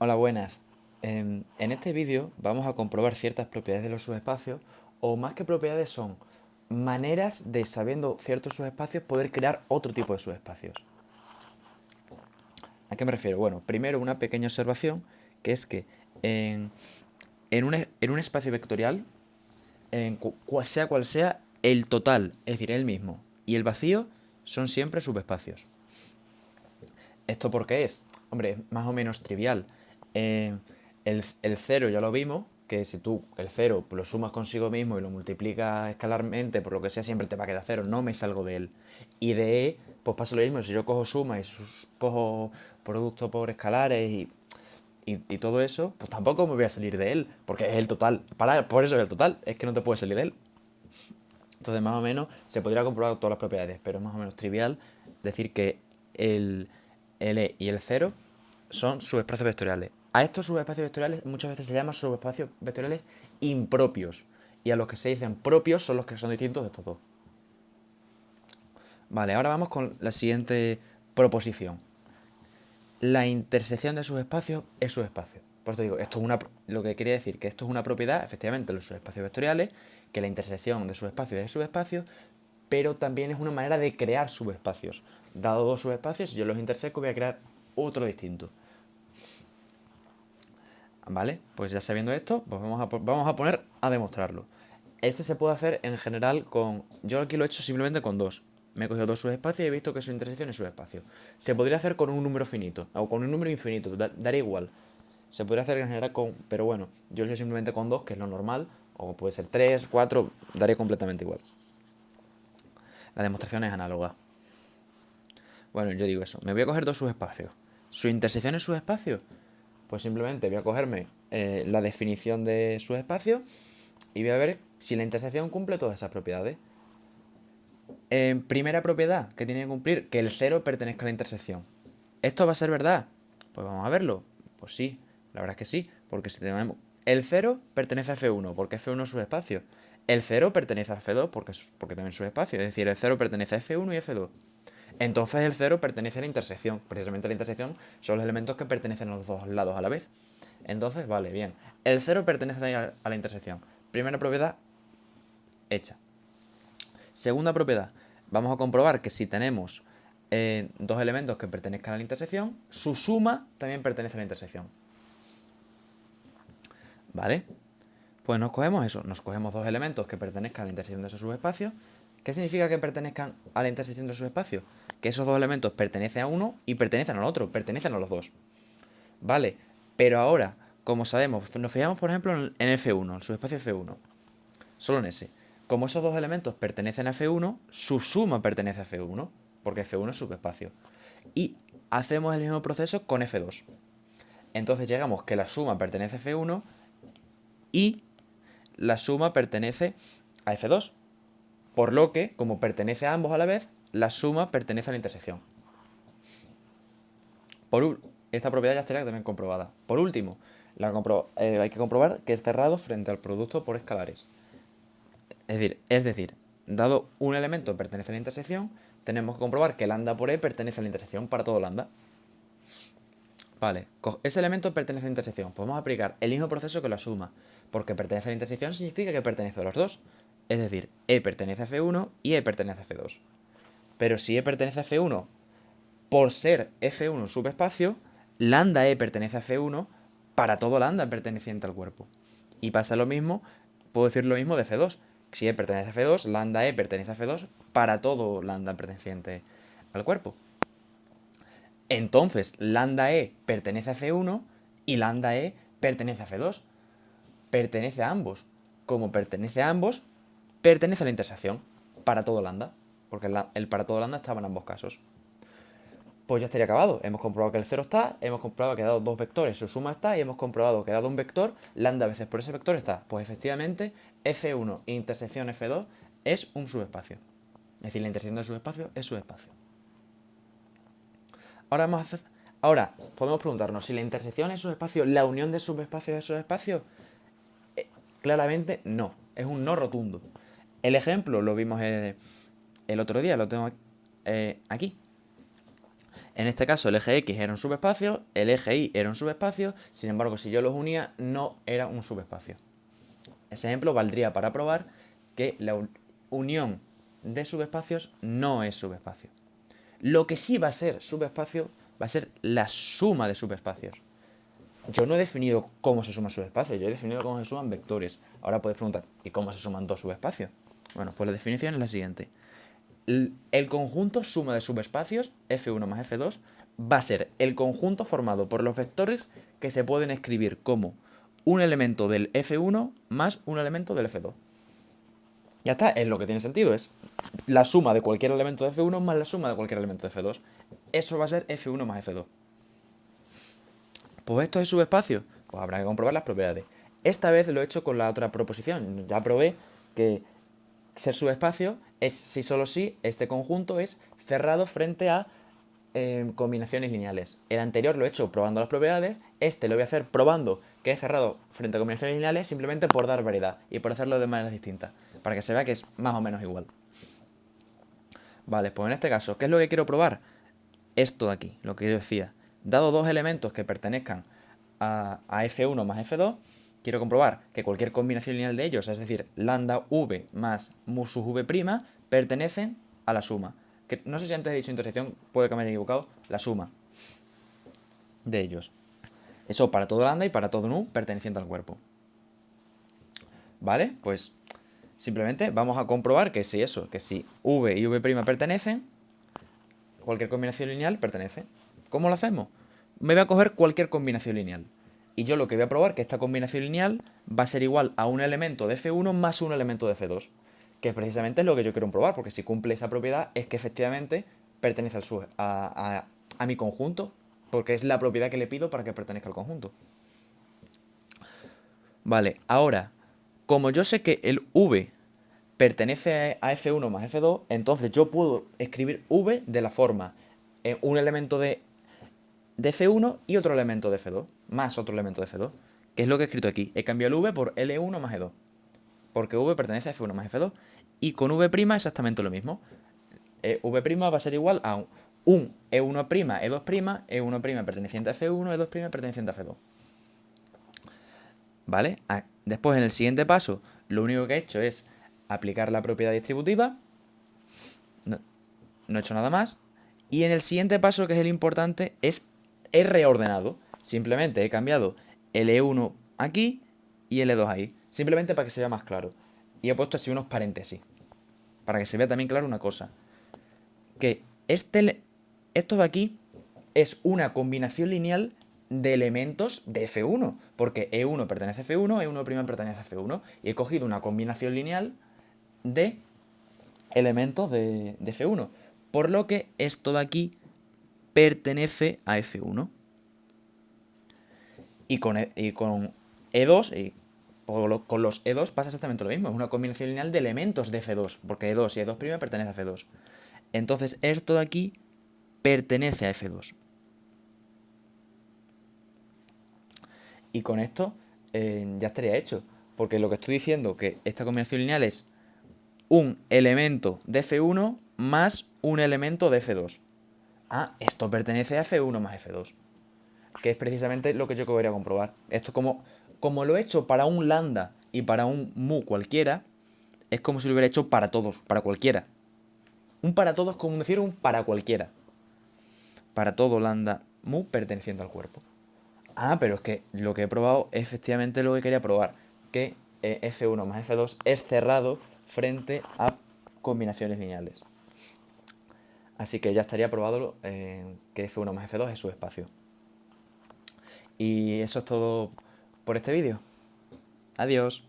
Hola, buenas. En este vídeo vamos a comprobar ciertas propiedades de los subespacios, o más que propiedades son maneras de, sabiendo ciertos subespacios, poder crear otro tipo de subespacios. ¿A qué me refiero? Bueno, primero una pequeña observación, que es que en, en un espacio vectorial, sea cual sea, el total, es decir, el mismo, y el vacío son siempre subespacios. ¿Esto por qué es? Hombre, es más o menos trivial. El cero ya lo vimos, que si tú el cero lo sumas consigo mismo y lo multiplicas escalarmente, por lo que sea, siempre te va a quedar cero, no me salgo de él. Y de E, pues pasa lo mismo, si yo cojo suma y cojo producto por escalares y todo eso, pues tampoco me voy a salir de él, porque es el total. Por eso es el total, es que no te puedes salir de él. Entonces, más o menos, se podría comprobar todas las propiedades, pero es más o menos trivial decir que el, el E y el cero son subespacios vectoriales. A estos subespacios vectoriales muchas veces se llaman subespacios vectoriales impropios. Y a los que se dicen propios son los que son distintos de estos dos. Vale, ahora vamos con la siguiente proposición. La intersección de subespacios es subespacio. Por eso digo, lo que quería decir, que esto es una propiedad, efectivamente, de los subespacios vectoriales, que la intersección de subespacios es subespacio, pero también es una manera de crear subespacios. Dado dos subespacios, si yo los interseco, voy a crear otro distinto. ¿Vale? Pues ya sabiendo esto, pues vamos a poner a demostrarlo. Esto se puede hacer en general con... Yo aquí lo he hecho simplemente con dos. Me he cogido dos subespacios y he visto que su intersección es subespacio. Se podría hacer con un número finito, o con un número infinito, daría igual. Se podría hacer en general con... Pero bueno, yo lo he hecho simplemente con dos, que es lo normal. O puede ser tres, cuatro, daría completamente igual. La demostración es análoga. Bueno, yo digo eso. Me voy a coger dos subespacios. ¿Su intersección es subespacio? Pues simplemente voy a cogerme la definición de subespacio y voy a ver si la intersección cumple todas esas propiedades. Primera propiedad que tiene que cumplir, que el cero pertenezca a la intersección. ¿Esto va a ser verdad? Pues vamos a verlo. Pues sí, la verdad es que sí, porque si tenemos... El cero pertenece a F1, porque F1 es subespacio. El cero pertenece a F2, porque también es subespacio. Es decir, el cero pertenece a F1 y F2. Entonces el cero pertenece a la intersección. Precisamente la intersección son los elementos que pertenecen a los dos lados a la vez. Entonces, vale, bien. El cero pertenece a la intersección. Primera propiedad hecha. Segunda propiedad. Vamos a comprobar que si tenemos dos elementos que pertenezcan a la intersección, su suma también pertenece a la intersección. ¿Vale? Pues nos cogemos eso. Nos cogemos dos elementos que pertenezcan a la intersección de esos subespacios. ¿Qué significa que pertenezcan a la intersección de subespacios? Que esos dos elementos pertenecen a uno y pertenecen al otro. Pertenecen a los dos. ¿Vale? Pero ahora, como sabemos, nos fijamos por ejemplo en F1, el subespacio F1. Solo en ese. Como esos dos elementos pertenecen a F1, su suma pertenece a F1, porque F1 es subespacio. Y hacemos el mismo proceso con F2. Entonces llegamos que la suma pertenece a F1 y la suma pertenece a F2. Por lo que, como pertenece a ambos a la vez, la suma pertenece a la intersección. Esta propiedad ya estaría también comprobada. Por último, hay que comprobar que es cerrado frente al producto por escalares. Es decir, dado un elemento pertenece a la intersección, tenemos que comprobar que lambda por E pertenece a la intersección para todo lambda. Vale, ese elemento pertenece a la intersección. Podemos aplicar el mismo proceso que la suma, porque pertenece a la intersección significa que pertenece a los dos. Es decir, E pertenece a F1 y E pertenece a F2. Pero si E pertenece a F1 por ser F1 subespacio, lambda E pertenece a F1 para todo lambda perteneciente al cuerpo. Y pasa lo mismo, puedo decir lo mismo de F2. Si E pertenece a F2, lambda E pertenece a F2 para todo lambda perteneciente al cuerpo. Entonces, lambda E pertenece a F1 y lambda E pertenece a F2. Pertenece a ambos. Como pertenece a ambos, pertenece a la intersección para todo lambda. Porque el para todo lambda estaba en ambos casos. Pues ya estaría acabado. Hemos comprobado que el 0 está, hemos comprobado que dado dos vectores su suma está y hemos comprobado que dado un vector, lambda veces por ese vector está. Pues efectivamente, F1 intersección F2 es un subespacio. Es decir, la intersección de subespacio es subespacio. Ahora, podemos preguntarnos si la intersección es subespacio, la unión de subespacios es subespacio. Claramente no, es un no rotundo. El ejemplo lo vimos el otro día, lo tengo aquí. En este caso el eje X era un subespacio, el eje Y era un subespacio, sin embargo si yo los unía no era un subespacio. Ese ejemplo valdría para probar que la unión de subespacios no es subespacio. Lo que sí va a ser subespacio va a ser la suma de subespacios. Yo no he definido cómo se suman subespacios, yo he definido cómo se suman vectores. Ahora puedes preguntar, ¿y cómo se suman dos subespacios? Bueno, pues la definición es la siguiente. El conjunto suma de subespacios, F1 más F2, va a ser el conjunto formado por los vectores que se pueden escribir como un elemento del F1 más un elemento del F2. Ya está, es lo que tiene sentido, es la suma de cualquier elemento de F1 más la suma de cualquier elemento de F2. Eso va a ser F1 más F2. Pues esto es subespacio. Pues habrá que comprobar las propiedades. Esta vez lo he hecho con la otra proposición. Ya probé que ser subespacio es si solo si este conjunto es cerrado frente a combinaciones lineales. El anterior lo he hecho probando las propiedades. Este lo voy a hacer probando que es cerrado frente a combinaciones lineales simplemente por dar variedad y por hacerlo de maneras distintas. Para que se vea que es más o menos igual. Vale, pues en este caso, ¿qué es lo que quiero probar? Esto de aquí, lo que yo decía. Dado dos elementos que pertenezcan a F1 más F2, quiero comprobar que cualquier combinación lineal de ellos, es decir, lambda v más mu sub v', pertenecen a la suma. Que no sé si antes he dicho intersección, puede que me haya equivocado, la suma de ellos. Eso para todo lambda y para todo nu perteneciente al cuerpo. ¿Vale? Pues simplemente vamos a comprobar que si eso, que si v y v' pertenecen, cualquier combinación lineal pertenece. ¿Cómo lo hacemos? Me voy a coger cualquier combinación lineal. Y yo lo que voy a probar es que esta combinación lineal va a ser igual a un elemento de F1 más un elemento de F2. Que precisamente es lo que yo quiero probar, porque si cumple esa propiedad es que efectivamente pertenece a mi conjunto, porque es la propiedad que le pido para que pertenezca al conjunto. Vale, ahora, como yo sé que el V pertenece a F1 más F2, entonces yo puedo escribir V de la forma un elemento de F1 y otro elemento de F2, más otro elemento de F2, que es lo que he escrito aquí. He cambiado el V por L1 más E2, porque V pertenece a F1 más F2, y con V' exactamente lo mismo. V' va a ser igual a un E1', E2', E1' perteneciente a F1, E2' perteneciente a F2. ¿Vale? Después, en el siguiente paso, lo único que he hecho es aplicar la propiedad distributiva. No he hecho nada más. Y en el siguiente paso, que es el importante, he reordenado. Simplemente he cambiado el E1 aquí y el E2 ahí. Simplemente para que se vea más claro. Y he puesto así unos paréntesis. Para que se vea también claro una cosa. Que esto de aquí es una combinación lineal de elementos de F1. Porque E1 pertenece a F1, E1' pertenece a F1. Y he cogido una combinación lineal de elementos de F1. Por lo que esto de aquí pertenece a F1. Y con E2, con los E2 pasa exactamente lo mismo. Es una combinación lineal de elementos de F2. Porque E2 y E2' pertenece a F2. Entonces esto de aquí pertenece a F2. Y con esto ya estaría hecho. Porque lo que estoy diciendo que esta combinación lineal es un elemento de F1 más un elemento de F2. Ah, esto pertenece a F1 más F2. Que es precisamente lo que yo quería comprobar. Esto como lo he hecho para un lambda y para un mu cualquiera, es como si lo hubiera hecho para todos, para cualquiera. Un para todos es como decir un para cualquiera. Para todo lambda mu perteneciente al cuerpo. Ah, pero es que lo que he probado es efectivamente lo que quería probar. Que F1 más F2 es cerrado frente a combinaciones lineales. Así que ya estaría probado que F1 más F2 es subespacio. Y eso es todo por este vídeo. Adiós.